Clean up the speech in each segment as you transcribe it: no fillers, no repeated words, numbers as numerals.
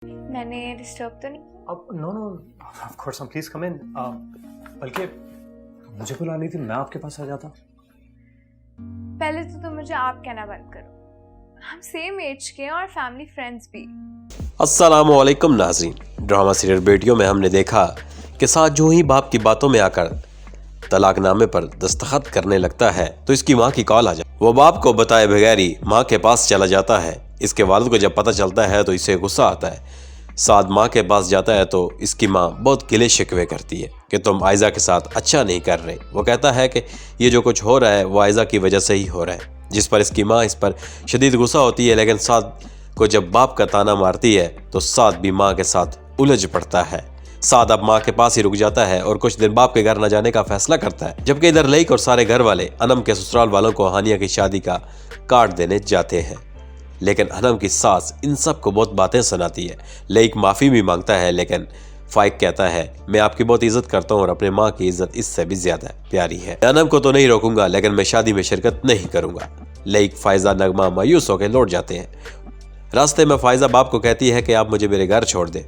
میں نے ڈسٹرب تو نہیں؟ No no of course please come in. بلکہ مجھے بلانی تھی، میں آپ کے پاس آ جاتا. پہلے تو تم مجھے آپ کہنا بند کرو، ہم سیم ایج کے ہیں اور فیملی فرینڈز بھی. السلام علیکم ناظرین. ڈرامہ سیریل بیٹیوں میں ہم نے دیکھا کہ ساتھ جو ہی باپ کی باتوں میں آ کر طلاق نامے پر دستخط کرنے لگتا ہے تو اس کی ماں کی کال آ جاتی. وہ باپ کو بتائے بغیر ہی ماں کے پاس چلا جاتا ہے. اس کے والد کو جب پتہ چلتا ہے تو اسے غصہ آتا ہے. سعد ماں کے پاس جاتا ہے تو اس کی ماں بہت گلے شکوے کرتی ہے کہ تم عائزہ کے ساتھ اچھا نہیں کر رہے. وہ کہتا ہے کہ یہ جو کچھ ہو رہا ہے وہ عائزہ کی وجہ سے ہی ہو رہا ہے، جس پر اس کی ماں اس پر شدید غصہ ہوتی ہے. لیکن سعد کو جب باپ کا تانا مارتی ہے تو سعد بھی ماں کے ساتھ الجھ پڑتا ہے. سعد اب ماں کے پاس ہی رک جاتا ہے اور کچھ دن باپ کے گھر نہ جانے کا فیصلہ کرتا ہے. جبکہ ادھر لیک اور سارے گھر والے انم کے سسرال والوں کو ہانیہ کی شادی کا کارڈ دینے جاتے ہیں. لیکن انم کی ساس ان سب کو بہت باتیں سناتی ہے. لیک معافی بھی مانگتا ہے لیکن فائق کہتا ہے میں آپ کی بہت عزت کرتا ہوں اور اپنے ماں کی عزت اس سے بھی زیادہ پیاری ہے. انم کو تو نہیں روکوں گا لیکن میں شادی میں شرکت نہیں کروں گا. لیک، فائزہ، نغمہ مایوس ہو کے لوٹ جاتے ہیں. راستے میں فائزہ باپ کو کہتی ہے کہ آپ مجھے میرے گھر چھوڑ دیں،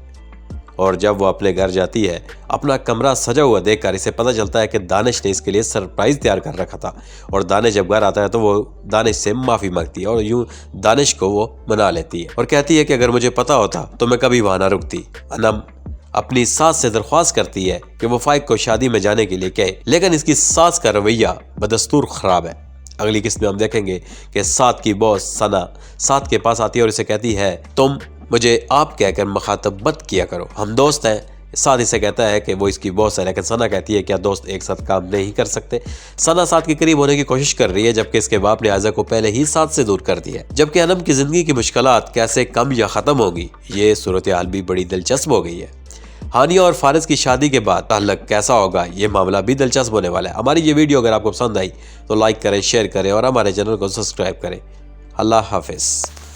اور جب وہ اپنے گھر جاتی ہے اپنا کمرہ سجا ہوا دیکھ کر اسے پتہ چلتا ہے کہ دانش نے اس کے لیے سرپرائز تیار کر رکھا تھا. اور دانش جب گھر آتا ہے تو وہ دانش سے معافی مانگتی ہے اور یوں دانش کو وہ منا لیتی ہے اور کہتی ہے کہ اگر مجھے پتہ ہوتا تو میں کبھی وہاں نہ رکتی. انم اپنی ساس سے درخواست کرتی ہے کہ وہ فائق کو شادی میں جانے کے لیے کہے، لیکن اس کی ساس کا رویہ بدستور خراب ہے. اگلی قسط میں ہم دیکھیں گے کہ سعد کی باس ثنا سعد کے پاس آتی ہے اور اسے کہتی ہے تم مجھے آپ کہہ کر مخاطب مت کیا کرو، ہم دوست ہیں. سعد اسے کہتا ہے کہ وہ اس کی باس ہے، لیکن ثنا کہتی ہے کیا دوست ایک ساتھ کام نہیں کر سکتے. ثنا سعد کے قریب ہونے کی کوشش کر رہی ہے جبکہ اس کے باپ نے عائزہ کو پہلے ہی سعد سے دور کر دیا ہے. جبکہ انم کی زندگی کی مشکلات کیسے کم یا ختم ہوگی، یہ صورتحال بھی بڑی دلچسپ ہو گئی ہے. ہانیہ اور فارز کی شادی کے بعد تعلق کیسا ہوگا، یہ معاملہ بھی دلچسپ ہونے والا ہے. ہماری یہ ویڈیو اگر آپ کو پسند آئی تو لائک کریں، شیئر کریں اور ہمارے چینل کو سبسکرائب کریں. اللہ حافظ.